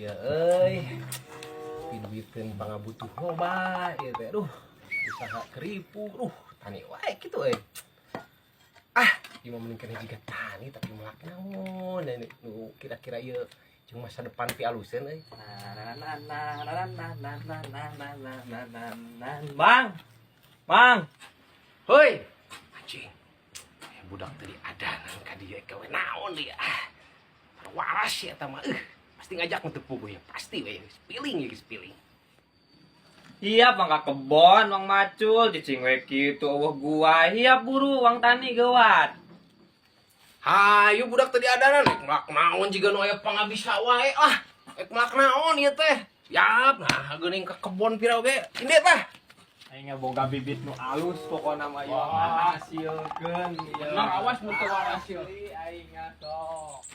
Ya pinduitkeun pangabutuh loba ieu teh. Aduh, usaha keripu. Tani wae kitu ieu mah mending kana jiga tani tapi melak naon nu kira-kira ieu jeung masa depan ti aluseun euy. Mang. Heuy. Anjing. Aya budak tadi adanan ka dieu gawe naon dia. Waras ya eta mah. Pasti ngajak untuk puguh ya, pasti we. Spilling. Iya bang ka kebon, Mang Macul, cicing we kitu eueuh gua. Iya buru uang tani geuat. Hayu budak tadi adanan rek melak naon jiga nu aya pangabisa wae rek melak naon ieu teh. Siap, nah geuning ka kebon pira oge. Inde tah. Aing boga bibit nu alus pokona mah ieu Wah. hasilkeun ieu. Bener, awas nu teu hasil. Aing sok.